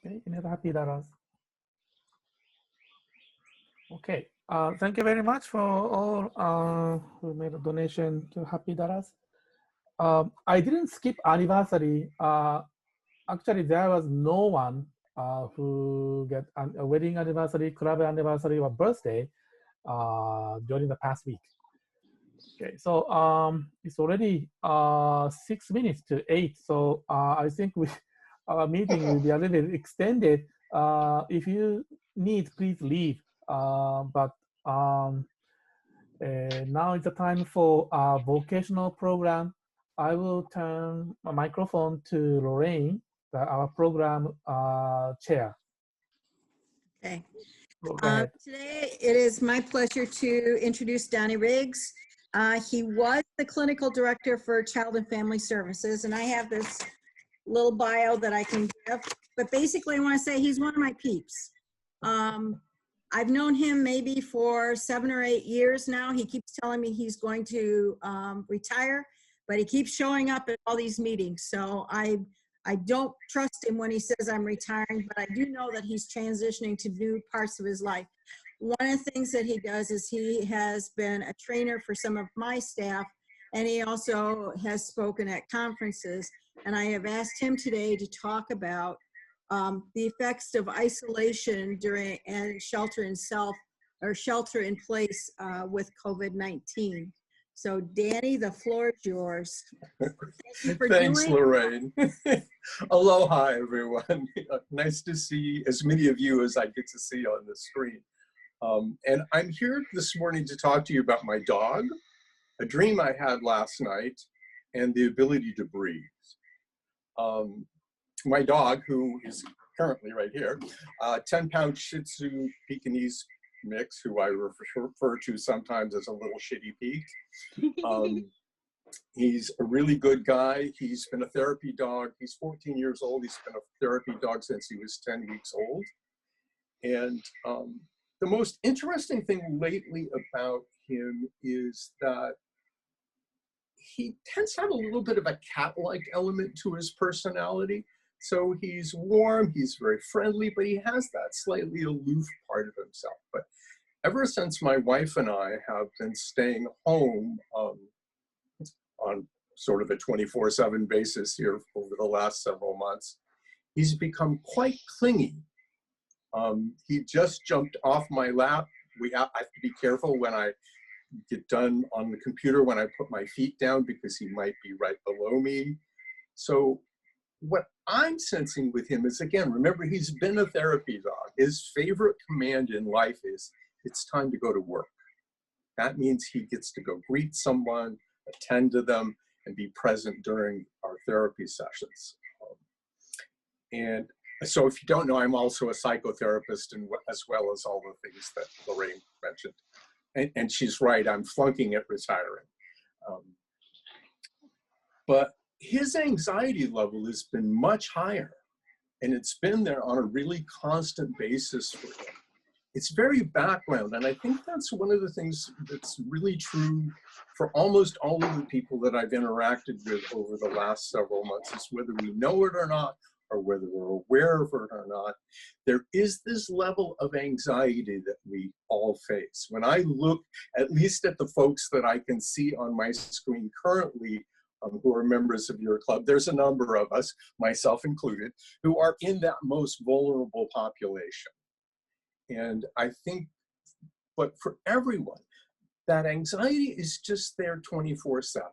Okay, any other happy daras? Okay, thank you very much for all who made a donation to Happy Daras. I didn't skip anniversary. Actually, there was no one who get a wedding anniversary, club anniversary, or birthday during the past week. Okay, so it's already 6 minutes to 8. So I think our meeting will be a little bit extended. If you need, please leave. But now is the time for our vocational program. I will turn my microphone to Lorraine, our program chair. Okay. Go ahead. Today, it is my pleasure to introduce Dani Riggs. He was the clinical director for Child and Family Services, and I have this little bio that I can give. But basically, I want to say he's one of my peeps. I've known him maybe for 7 or 8 years now. He keeps telling me he's going to retire, but he keeps showing up at all these meetings. So I don't trust him when he says I'm retiring, but I do know that he's transitioning to new parts of his life. One of the things that he does is he has been a trainer for some of my staff, and he also has spoken at conferences. And I have asked him today to talk about the effects of isolation during and shelter in place with COVID-19. So Dani, the floor is yours. Thanks, Lorraine. Aloha, everyone. Nice to see as many of you as I get to see on the screen. And I'm here this morning to talk to you about my dog, a dream I had last night, and the ability to breathe. My dog, who is currently right here, 10-pound Shih Tzu Pekingese mix, who I refer to sometimes as a little shitty Pete. He's a really good guy. He's been a therapy dog. He's 14 years old. He's been a therapy dog since he was 10 weeks old. And the most interesting thing lately about him is that he tends to have a little bit of a cat-like element to his personality. So he's warm, he's very friendly, but he has that slightly aloof part of himself. But ever since my wife and I have been staying home on sort of a 24/7 basis here over the last several months, he's become quite clingy. He just jumped off my lap. I have to be careful when I get done on the computer when I put my feet down because he might be right below me. So what I'm sensing with him is, again, remember, he's been a therapy dog. His favorite command in life is, it's time to go to work. That means he gets to go greet someone, attend to them, and be present during our therapy sessions. And so if you don't know, I'm also a psychotherapist, and as well as all the things that Lorraine mentioned. And she's right, I'm flunking at retiring. But his anxiety level has been much higher, and it's been there on a really constant basis for him. It's very background, and I think that's one of the things that's really true for almost all of the people that I've interacted with over the last several months, is whether we know it or not, or whether we're aware of it or not, there is this level of anxiety that we all face. When I look, at least at the folks that I can see on my screen currently, who are members of your club, there's a number of us, myself included, who are in that most vulnerable population. And I think, but for everyone, that anxiety is just there 24/7.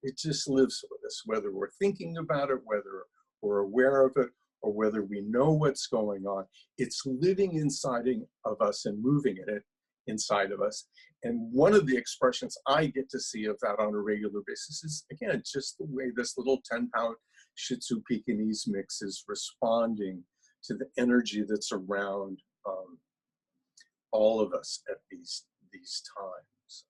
It just lives with us, whether we're thinking about it, whether we're aware of it, or whether we know what's going on. It's living inside of us and moving it inside of us. And one of the expressions I get to see of that on a regular basis is, again, just the way this little 10-pound Shih Tzu Pekingese mix is responding to the energy that's around all of us at these times.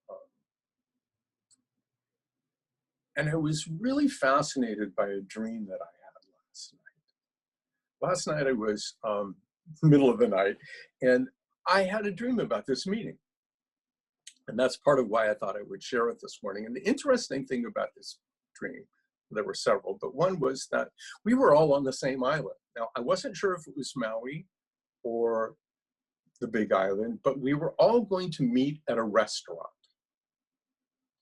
And I was really fascinated by a dream that I had last night. Last night I was middle of the night, and I had a dream about this meeting. And that's part of why I thought I would share it this morning. And the interesting thing about this dream, there were several, but one was that we were all on the same island. Now, I wasn't sure if it was Maui or the Big Island, but we were all going to meet at a restaurant.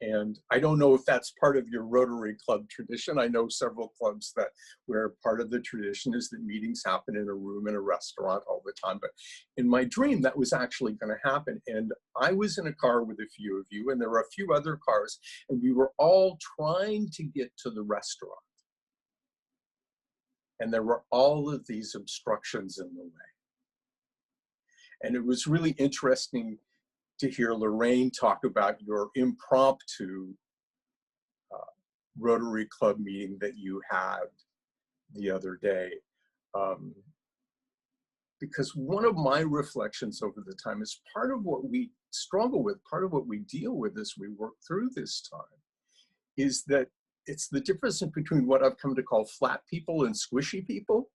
And I don't know if that's part of your Rotary Club tradition. I know several clubs that where part of the tradition is that meetings happen in a room in a restaurant all the time. But in my dream, that was actually going to happen. And I was in a car with a few of you, and there were a few other cars, and we were all trying to get to the restaurant. And there were all of these obstructions in the way. And it was really interesting to hear Lorraine talk about your impromptu Rotary Club meeting that you had the other day. Because one of my reflections over the time is part of what we struggle with, part of what we deal with as we work through this time, is that it's the difference between what I've come to call flat people and squishy people.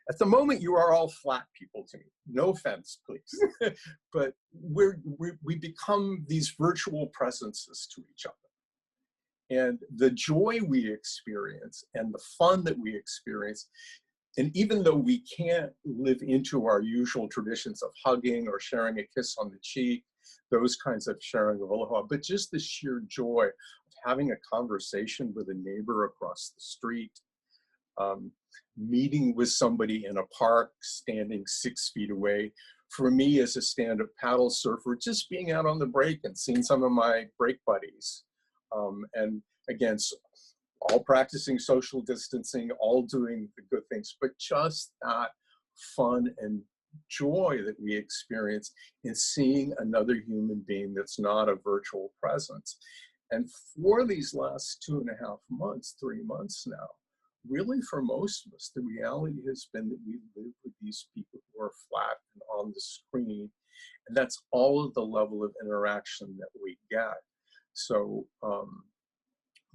At the moment, you are all flat people to me. No offense, please. But we become these virtual presences to each other. And the joy we experience and the fun that we experience, and even though we can't live into our usual traditions of hugging or sharing a kiss on the cheek, those kinds of sharing of aloha, but just the sheer joy of having a conversation with a neighbor across the street, meeting with somebody in a park, standing 6 feet away. For me, as a stand-up paddle surfer, just being out on the break and seeing some of my break buddies. And again, all practicing social distancing, all doing the good things, but just that fun and joy that we experience in seeing another human being that's not a virtual presence. And for these last 2.5 months, 3 months now, really for most of us, the reality has been that we live with these people who are flat and on the screen, and that's all of the level of interaction that we get. So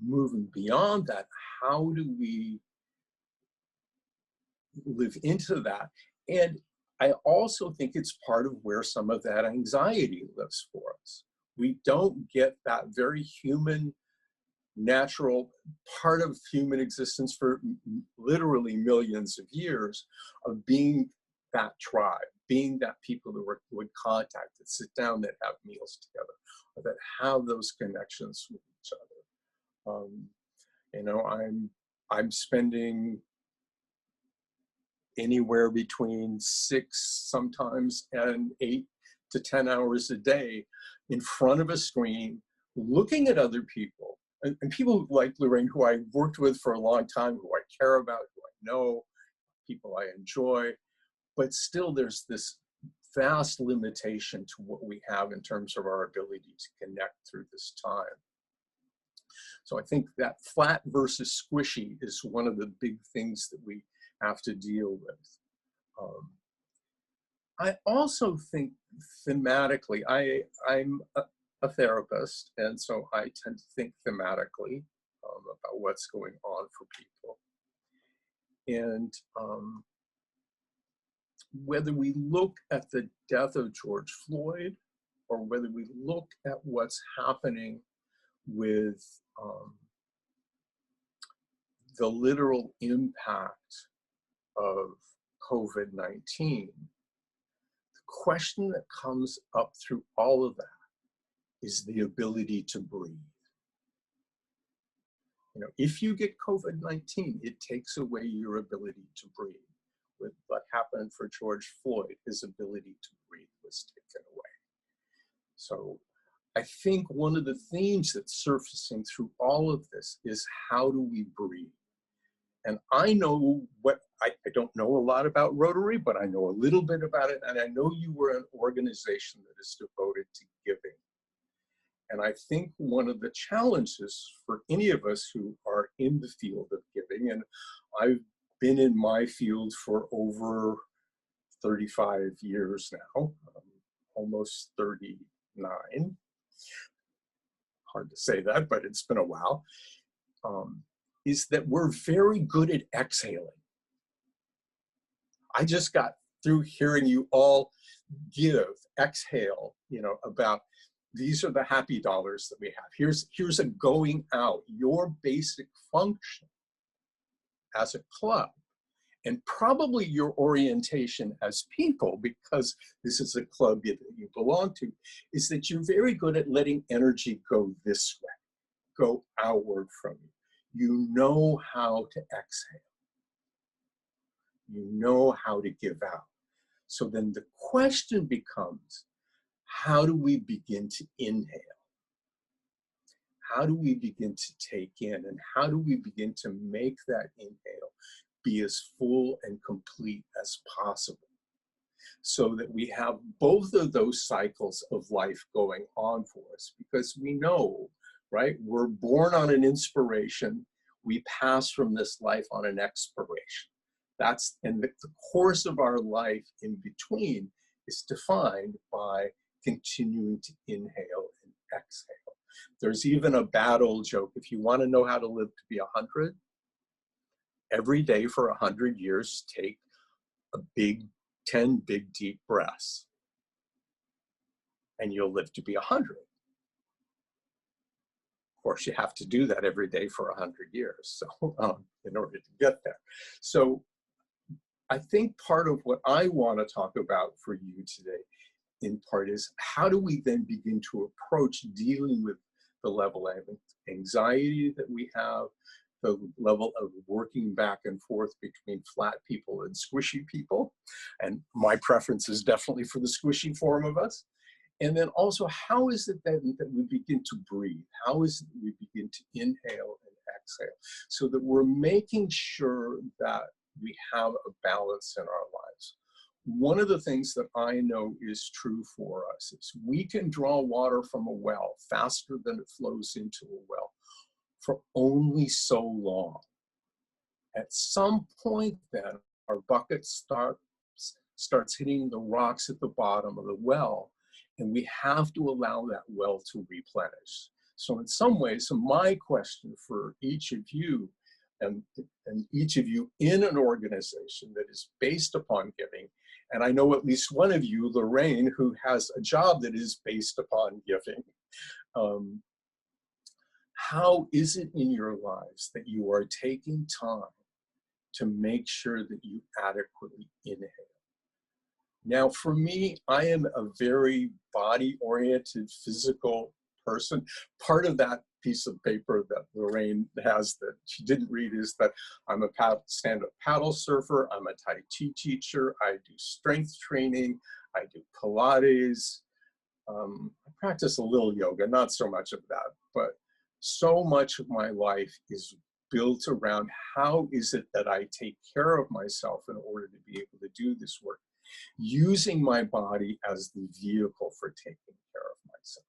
moving beyond that, how do we live into that? And I also think it's part of where some of that anxiety lives for us. We don't get that very human, natural part of human existence for literally millions of years of being that tribe, being that people that would contact, that sit down, that have meals together, or that have those connections with each other. You know, I'm spending anywhere between 6 sometimes and 8 to 10 hours a day in front of a screen, looking at other people. And people like Lorraine, who I've worked with for a long time, who I care about, who I know, people I enjoy, but still there's this vast limitation to what we have in terms of our ability to connect through this time. So I think that flat versus squishy is one of the big things that we have to deal with. I also think thematically, I'm a therapist, and so I tend to think thematically about what's going on for people. And whether we look at the death of George Floyd, or whether we look at what's happening with the literal impact of COVID-19, the question that comes up through all of that is the ability to breathe. You know, if you get COVID-19, it takes away your ability to breathe. With what happened for George Floyd, his ability to breathe was taken away. So I think one of the themes that's surfacing through all of this is, how do we breathe? And I know what, I don't know a lot about Rotary, but I know a little bit about it. And I know you were an organization that is devoted to giving. And I think one of the challenges for any of us who are in the field of giving, and I've been in my field for over 35 years now, almost 39. Hard to say that, but it's been a while. Is that we're very good at exhaling. I just got through hearing you all exhale, you know, about these are the happy dollars that we have. Here's a going out. Your basic function as a club and probably your orientation as people, because this is a club that you belong to, is that you're very good at letting energy go this way, go outward from you. You know how to exhale. You know how to give out. So then the question becomes, how do we begin to inhale? How do we begin to take in? And how do we begin to make that inhale be as full and complete as possible, so that we have both of those cycles of life going on for us? Because we know, right, we're born on an inspiration, we pass from this life on an expiration. And the course of our life in between is defined by continuing to inhale and exhale. There's even a bad old joke: if you want to know how to live to be 100, every day for 100 years, take 10 big deep breaths, and you'll live to be 100. Of course, you have to do that every day for 100 years, so in order to get there. So I think part of what I want to talk about for you today, in part, is how do we then begin to approach dealing with the level of anxiety that we have, the level of working back and forth between flat people and squishy people. And my preference is definitely for the squishy form of us. And then also, how is it then that we begin to breathe? How is it that we begin to inhale and exhale, so that we're making sure that we have a balance in our lives? One of the things that I know is true for us is we can draw water from a well faster than it flows into a well for only so long. At some point then, our bucket starts hitting the rocks at the bottom of the well, and we have to allow that well to replenish. So in some ways, so my question for each of you, and each of you in an organization that is based upon giving, and I know at least one of you, Lorraine, who has a job that is based upon giving, how is it in your lives that you are taking time to make sure that you adequately inhale? Now, for me, I am a very body-oriented, physical person. Part of that piece of paper that Lorraine has that she didn't read is that I'm a stand-up paddle surfer, I'm a Tai Chi teacher, I do strength training, I do Pilates, I practice a little yoga, not so much of that, but so much of my life is built around how is it that I take care of myself in order to be able to do this work, using my body as the vehicle for taking care of myself.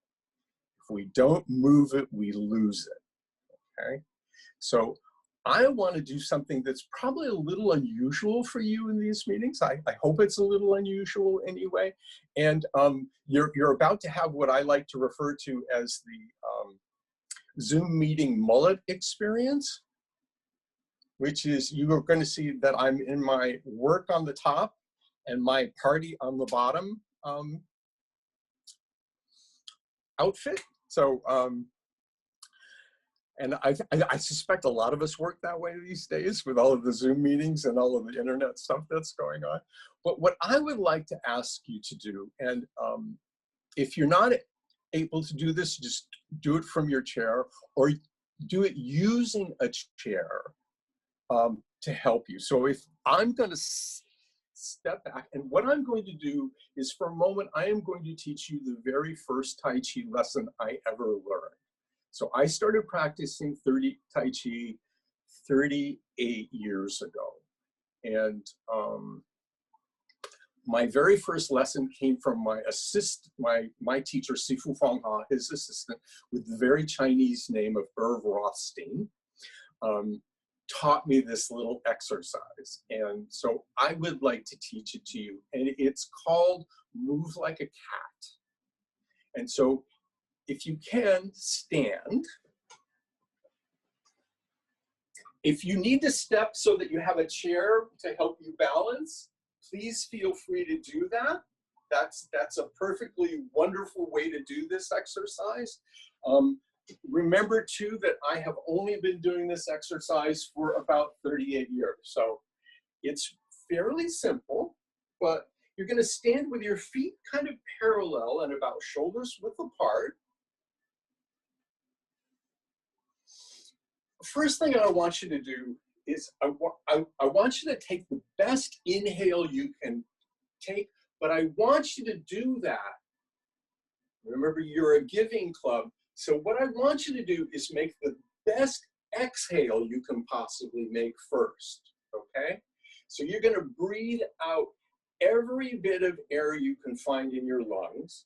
If we don't move it, we lose it, okay? So I want to do something that's probably a little unusual for you in these meetings. I hope it's a little unusual anyway. And you're about to have what I like to refer to as the Zoom meeting mullet experience, which is you are going to see that I'm in my work on the top and my party on the bottom outfit. So, and I suspect a lot of us work that way these days with all of the Zoom meetings and all of the internet stuff that's going on. But what I would like to ask you to do, and if you're not able to do this, just do it from your chair, or do it using a chair to help you. So if I'm going to step back, and what I'm going to do is, for a moment, I am going to teach you the very first Tai Chi lesson I ever learned. So I started practicing Tai Chi 38 years ago. And my very first lesson came from my teacher, Sifu Fang Ha, his assistant, with the very Chinese name of Irv Rothstein, taught me this little exercise. And so I would like to teach it to you. And it's called Move Like a Cat. And so if you can, stand. If you need to step so that you have a chair to help you balance, please feel free to do that. That's a perfectly wonderful way to do this exercise. Remember too that I have only been doing this exercise for about 38 years. So It's fairly simple, but you're going to stand with your feet kind of parallel and about shoulders width apart. First thing I want you to do is I want you to take the best inhale you can take, but I want you to do that. Remember, you're a giving club. So what I want you to do is make the best exhale you can possibly make first, okay? So you're going to breathe out every bit of air you can find in your lungs.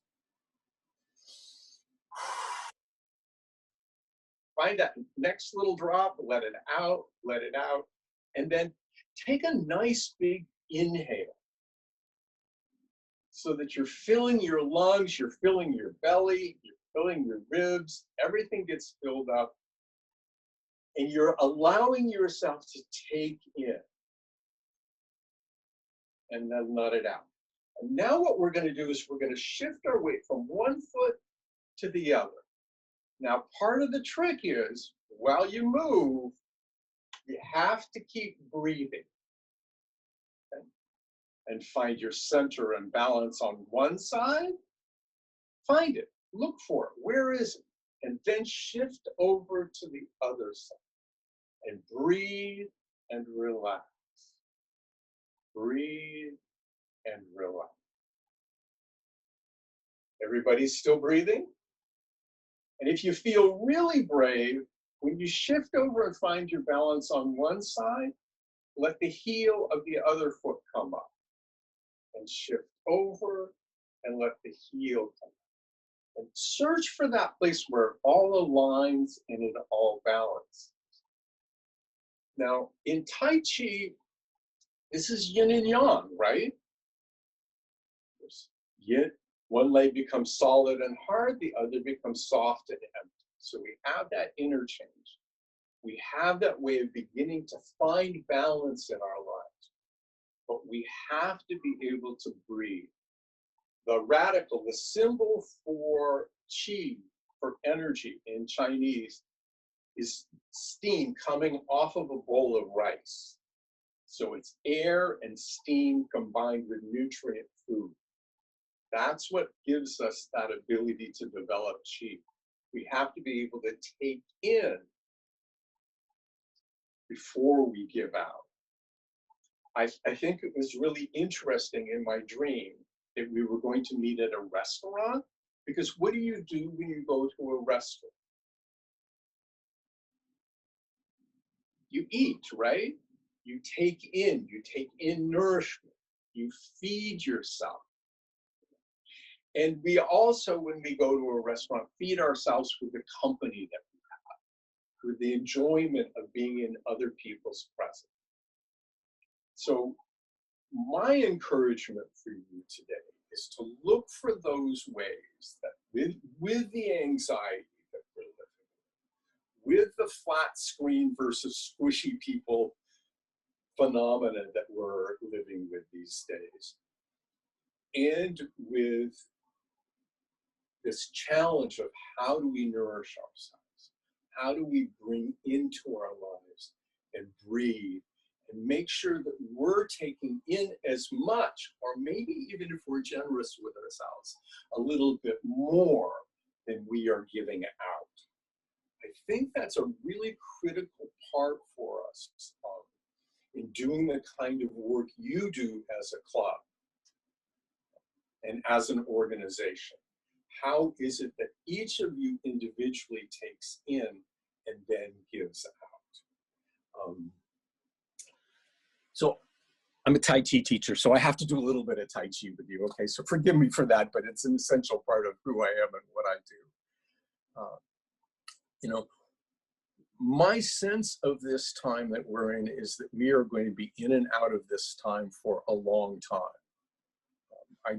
Find that next little drop, let it out, and then take a nice big inhale so that you're filling your lungs, you're filling your belly, you're filling your ribs, everything gets filled up, and you're allowing yourself to take in and then let it out. And now what we're going to do is we're going to shift our weight from one foot to the other. Now, part of the trick is, while you move, you have to keep breathing, okay? And find your center and balance on one side. Find it, look for it, where is it? And then shift over to the other side and breathe and relax. Breathe and relax. Everybody's still breathing? And if you feel really brave, when you shift over and find your balance on one side, let the heel of the other foot come up. And shift over and let the heel come up. And search for that place where it all aligns and it all balances. Now, in Tai Chi, this is yin and yang, right? There's yin, one leg becomes solid and hard, the other becomes soft and empty. So we have that interchange. We have that way of beginning to find balance in our lives. But we have to be able to breathe. The radical, the symbol for qi, for energy in Chinese, is steam coming off of a bowl of rice. So it's air and steam combined with nutrient food. That's what gives us that ability to develop qi. We have to be able to take in before we give out. I think it was really interesting in my dream that we were going to meet at a restaurant, because what do you do when you go to a restaurant? You eat, right? You take in nourishment, you feed yourself. And we also, when we go to a restaurant, feed ourselves with the company that we have, with the enjoyment of being in other people's presence. So my encouragement for you today is to look for those ways that with the anxiety that we're living with the flat screen versus squishy people phenomena that we're living with these days, and with this challenge of how do we nourish ourselves? How do we bring into our lives and breathe and make sure that we're taking in as much, or maybe even if we're generous with ourselves, a little bit more than we are giving out. I think that's a really critical part for us in doing the kind of work you do as a club and as an organization. How is it that each of you individually takes in and then gives out? So I'm a Tai Chi teacher, so I have to do a little bit of Tai Chi with you, okay? So forgive me for that, but it's an essential part of who I am and what I do. You know, my sense of this time that we're in is that we are going to be in and out of this time for a long time. I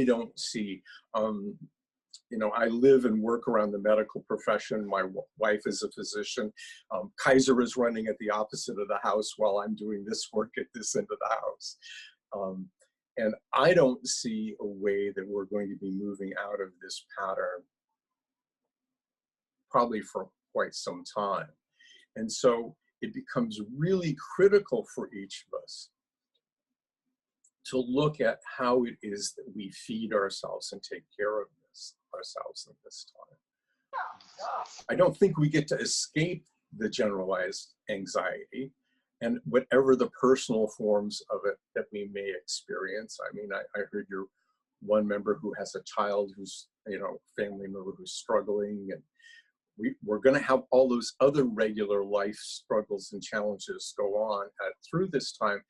don't see, you know, I live and work around the medical profession. My wife is a physician. Kaiser is running at the opposite of the house while I'm doing this work at this end of the house. And I don't see a way that we're going to be moving out of this pattern probably for quite some time. And so it becomes really critical for each of us to look at how it is that we feed ourselves and take care of ourselves in this time. I don't think we get to escape the generalized anxiety and whatever the personal forms of it that we may experience. I mean, I heard your one member who has a child who's, family member who's struggling, and we're going to have all those other regular life struggles and challenges go on through this time.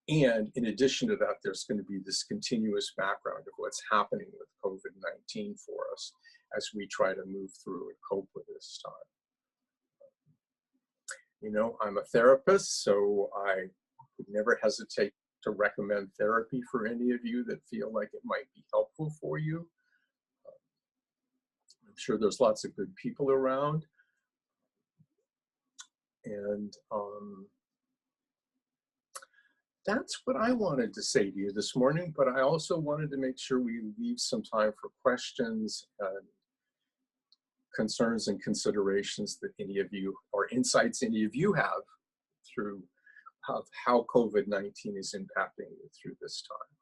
And in addition to that, there's going to be this continuous background of what's happening with COVID-19 for us as we try to move through and cope with this time. I'm a therapist, so I would never hesitate to recommend therapy for any of you that feel like it might be helpful for you. I'm sure there's lots of good people around. And that's what I wanted to say to you this morning, but I also wanted to make sure we leave some time for questions and concerns and considerations that any of you, or insights any of you have through how COVID-19 is impacting you through this time.